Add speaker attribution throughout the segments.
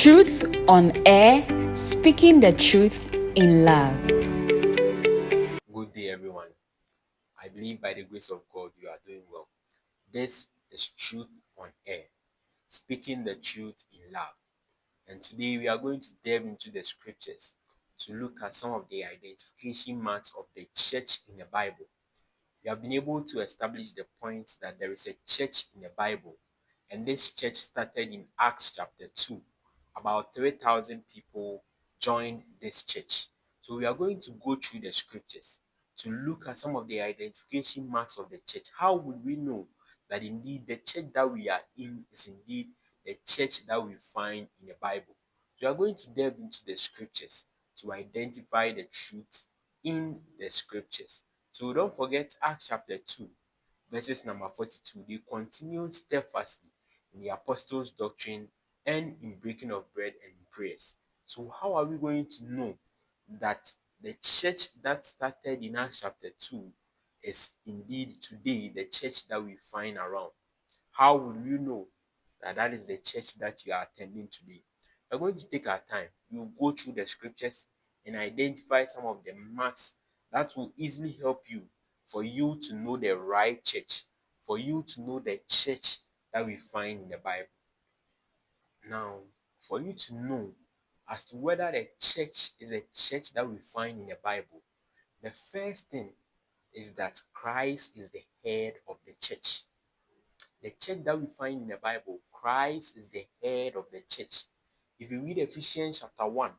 Speaker 1: Truth on air, speaking the truth in love.
Speaker 2: Good day, everyone. I believe by the grace of God you are doing well. This is Truth on Air, speaking the truth in love. And today we are going to delve into the scriptures to look at some of the identification marks of the church in the Bible. We have been able to establish the point that there is a church in the Bible, and this church started in Acts chapter 2. About 3,000 people joined this church. So we are going to go through the scriptures to look at some of the identification marks of the church. How would we know that indeed the church that we are in is indeed the church that we find in the Bible? So we are going to delve into the scriptures to identify the truth in the scriptures. So don't forget Acts chapter 2, verses number 42. They continued steadfastly in the apostles' doctrine and in breaking of bread and in prayers. So how are we going to know that the church that started in Acts chapter 2 is indeed today the church that we find around? How will you know that that is the church that you are attending today? We're going to take our time. We'll go through the scriptures and identify some of the marks that will easily help you for you to know the right church, for you to know the church that we find in the Bible. Now, for you to know as to whether the church is a church that we find in the Bible, the first thing is that Christ is the head of the church. The church that we find in the Bible, Christ is the head of the church. If you read Ephesians chapter 1,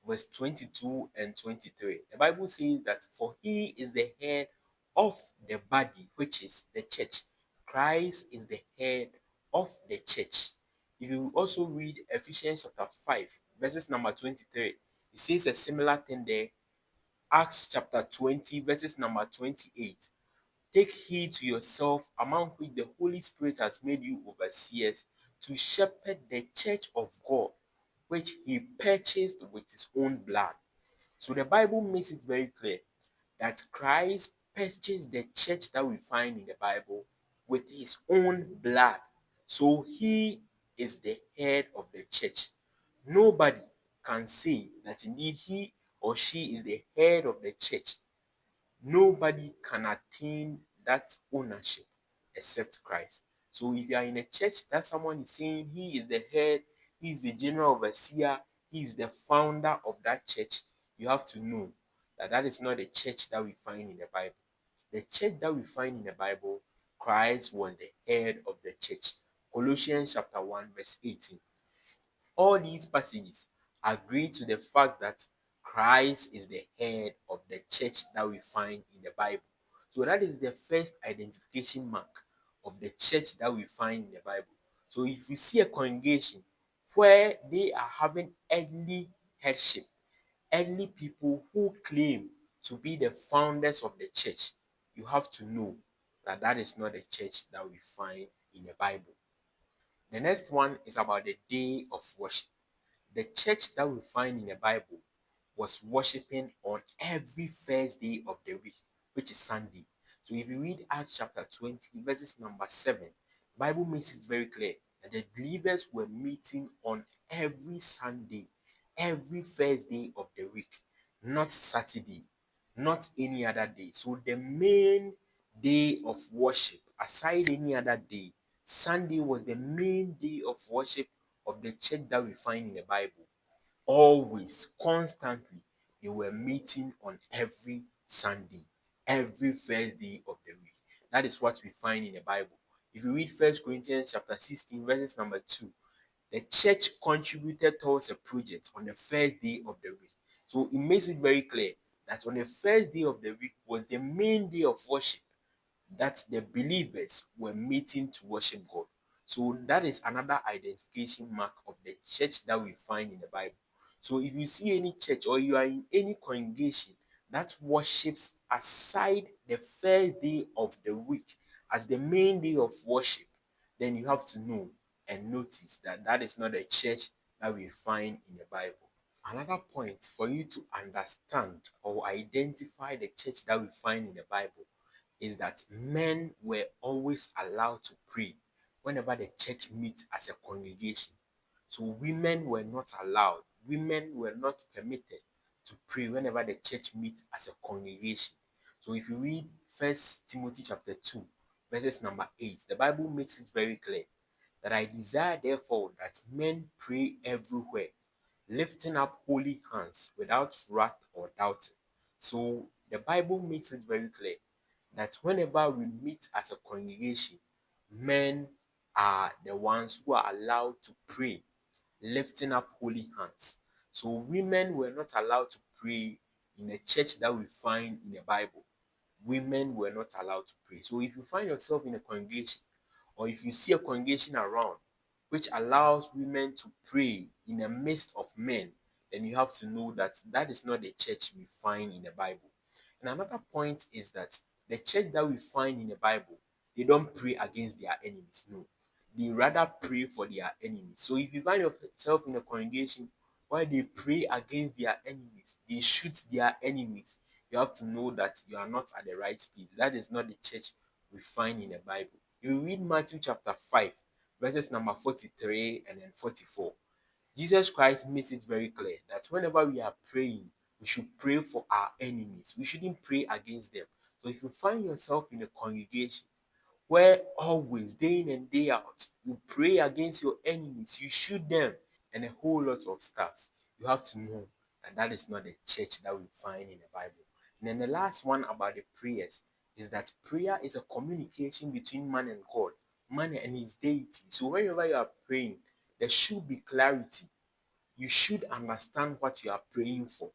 Speaker 2: verse 22 and 23, the Bible says that for he is the head of the body, which is the church. Christ is the head of the church. If you also read Ephesians chapter 5, verses number 23, it says a similar thing there. Acts chapter 20, verses number 28. Take heed to yourself, among which the Holy Spirit has made you overseers, to shepherd the church of God, which he purchased with his own blood. So the Bible makes it very clear that Christ purchased the church that we find in the Bible with his own blood. So he is the head of the church. Nobody can say that indeed he or she is the head of the church. Nobody can attain that ownership except Christ. So if you are in a church that someone is saying he is the head, he is the general overseer, he is the founder of that church, you have to know that that is not the church that we find in the Bible. The church that we find in the Bible, Christ was the head of the church. Colossians chapter 1, verse 18. All these passages agree to the fact that Christ is the head of the church that we find in the Bible. So that is the first identification mark of the church that we find in the Bible. So if you see a congregation where they are having earthly headship, earthly people who claim to be the founders of the church, you have to know that that is not the church that we find in the Bible. The next one is about the day of worship. The church that we find in the Bible was worshiping on every first day of the week, which is Sunday. So if you read Acts chapter 20, verses number 7, the Bible makes it very clear that the believers were meeting on every Sunday, every first day of the week, not Saturday, not any other day. So the main day of worship, aside any other day, Sunday was the main day of worship of the church that we find in the Bible. Always, constantly, they were meeting on every Sunday, every first day of the week. That is what we find in the Bible. If you read 1 Corinthians chapter 16, verses number 2, the church contributed towards a project on the first day of the week. So it makes it very clear that on the first day of the week was the main day of worship that the believers were meeting to worship God. So that is another identification mark of the church that we find in the Bible. So if you see any church or you are in any congregation that worships aside the first day of the week as the main day of worship, then you have to know and notice that that is not the church that we find in the Bible. Another point for you to understand or identify the church that we find in the Bible is that men were always allowed to pray whenever the church meets as a congregation. So women were not allowed, women were not permitted to pray whenever the church meets as a congregation. So if you read First Timothy chapter 2, verses number 8, the Bible makes it very clear that I desire therefore that men pray everywhere, lifting up holy hands without wrath or doubting. So the Bible makes it very clear that whenever we meet as a congregation, men are the ones who are allowed to pray, lifting up holy hands. So women were not allowed to pray in a church that we find in the Bible. Women were not allowed to pray. So if you find yourself in a congregation, or if you see a congregation around which allows women to pray in the midst of men, then you have to know that that is not the church we find in the Bible. And another point is that the church that we find in the Bible, they don't pray against their enemies. No, they rather pray for their enemies. So if you find yourself in a congregation where they pray against their enemies, they shoot their enemies, you have to know that you are not at the right place. That is not the church we find in the Bible. You read Matthew chapter 5, verses number 43 and then 44. Jesus Christ makes it very clear that whenever we are praying, we should pray for our enemies. We shouldn't pray against them. So if you find yourself in a congregation where always, day in and day out, you pray against your enemies, you shoot them, and a whole lot of stuff, you have to know that that is not the church that we find in the Bible. And then the last one about the prayers is that prayer is a communication between man and God, man and his deity. So whenever you are praying, there should be clarity. You should understand what you are praying for.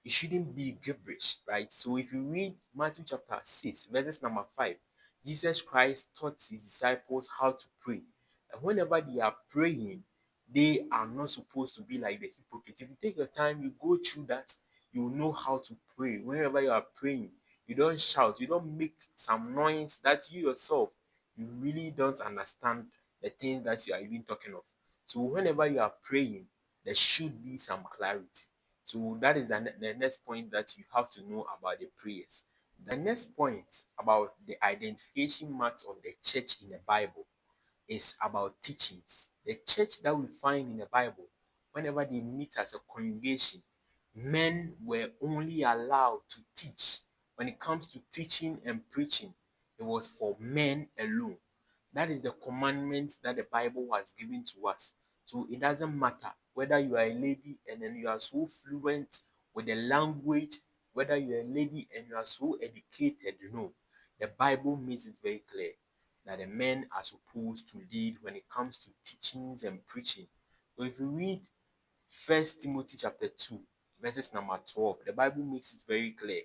Speaker 2: It shouldn't be gibberish, right? So if you read Matthew chapter 6, verses number 5, Jesus Christ taught his disciples how to pray. And whenever they are praying, they are not supposed to be like the hypocrites. If you take your time, you go through that, you know how to pray. Whenever you are praying, you don't shout, you don't make some noise that you yourself, you really don't understand the things that you are even talking of. So whenever you are praying, there should be some clarity. So that is the next point that you have to know about the prayers. The next point about the identification marks of the church in the Bible is about teachings. The church that we find in the Bible, whenever they meet as a congregation, men were only allowed to teach. When it comes to teaching and preaching, it was for men alone. That is the commandment that the Bible has given to us. So it doesn't matter whether you are a lady and then you are so fluent with the language, whether you are a lady and you are so educated, the Bible makes it very clear that the men are supposed to lead when it comes to teachings and preaching. So if you read First Timothy chapter 2, verses number 12, the Bible makes it very clear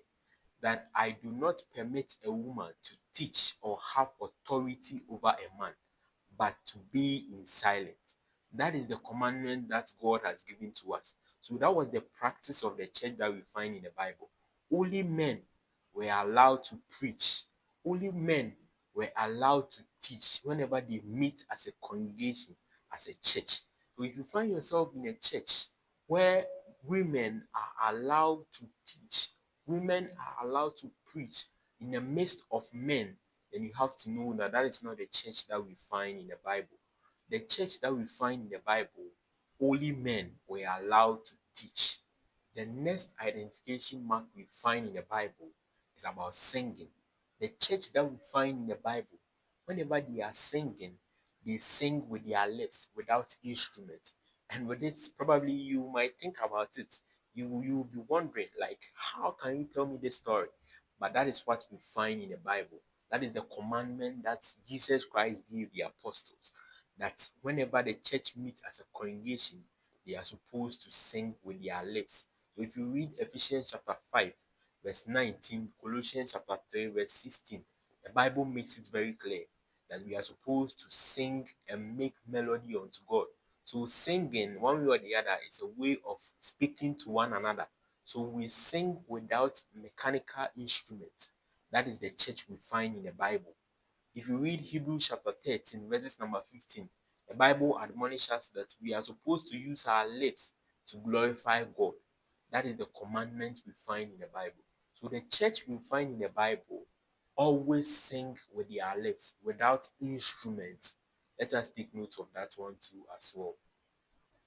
Speaker 2: that I do not permit a woman to teach or have authority over a man, but to be in silence. That is the commandment that God has given to us. So that was the practice of the church that we find in the Bible. Only men were allowed to preach. Only men were allowed to teach whenever they meet as a congregation, as a church. So if you find yourself in a church where women are allowed to teach, women are allowed to preach in the midst of men, then you have to know that that is not the church that we find in the Bible. The church that we find in the Bible, only men were allowed to teach. The next identification mark we find in the Bible is about singing. The church that we find in the Bible, whenever they are singing, they sing with their lips without instruments. And with this, probably you might think about it. You will be wondering, like, how can you tell me this story? But that is what we find in the Bible. That is the commandment that Jesus Christ gave the apostles. That whenever the church meets as a congregation, they are supposed to sing with their lips. So if you read Ephesians chapter 5, verse 19, Colossians chapter 3, verse 16, the Bible makes it very clear that we are supposed to sing and make melody unto God. So singing, one way or the other, is a way of speaking to one another. So we sing without mechanical instruments. That is the church we find in the Bible. If you read Hebrews chapter 13, verses number 15, the Bible admonishes us that we are supposed to use our lips to glorify God. That is the commandment we find in the Bible. So the church we find in the Bible always sing with their lips without instruments. Let us take note of that one too as well.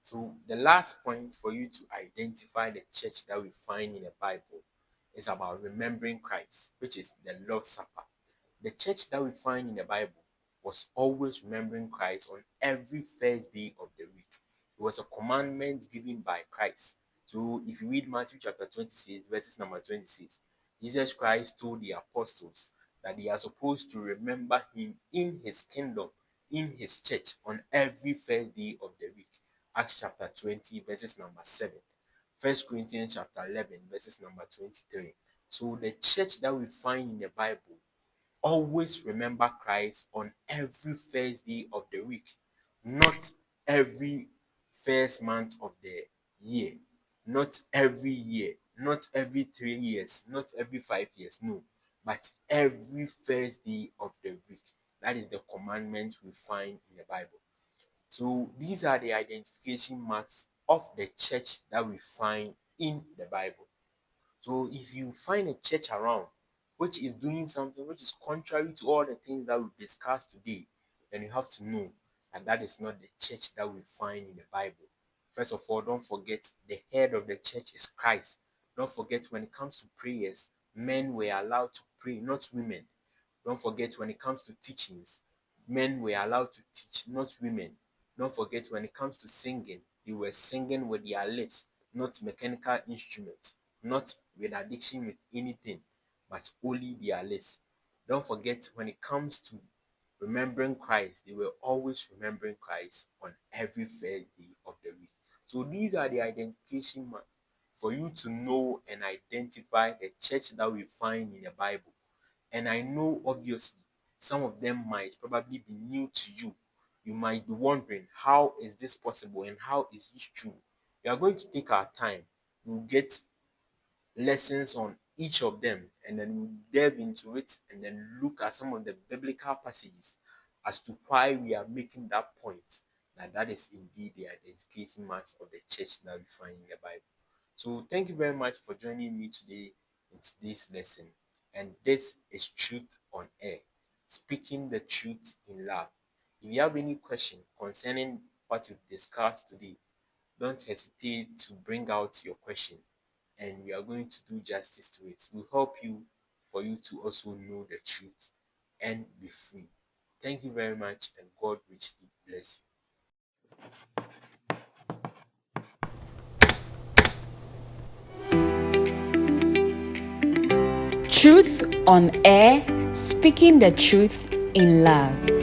Speaker 2: So the last point for you to identify the church that we find in the Bible is about remembering Christ, which is the Lord's Supper. The church that we find in the Bible was always remembering Christ on every first day of the week. It was a commandment given by Christ. So if you read Matthew chapter 26, verses number 26, Jesus Christ told the apostles that they are supposed to remember him in his kingdom, in his church, on every first day of the week. Acts chapter 20, verses number 7. 1 Corinthians chapter 11, verses number 23. So the church that we find in the Bible always remember Christ on every first day of the week, not every first month of the year, not every year, not every 3 years, not every 5 years, no, but every first day of the week. That is the commandment we find in the Bible. So these are the identification marks of the church that we find in the Bible. So if you find a church around which is doing something which is contrary to all the things that we discussed today, then you have to know that that is not the church that we find in the Bible. First of all, don't forget the head of the church is Christ. Don't forget when it comes to prayers, men were allowed to pray, not women. Don't forget when it comes to teachings, men were allowed to teach, not women. Don't forget when it comes to singing, they were singing with their lips, not mechanical instruments, not with addiction with anything, but only their lips. Don't forget when it comes to remembering Christ, they were always remembering Christ on every first day of the week. So these are the identification marks for you to know and identify the church that we find in the Bible. And I know obviously some of them might probably be new to you. You might be wondering, how is this possible and how is this true? We are going to take our time. We'll get lessons on each of them and then we'll delve into it and then look at some of the biblical passages as to why we are making that point that that is indeed the identification marks of the church that we find in the Bible. So thank you very much for joining me today in today's lesson. And this is Truth on Air, speaking the truth in love. If you have any question concerning what we've discussed today, don't hesitate to bring out your question and we are going to do justice to it. We'll help you for you to also know the truth and be free. Thank you very much and God richly bless you.
Speaker 1: Truth on Air, speaking the truth in love.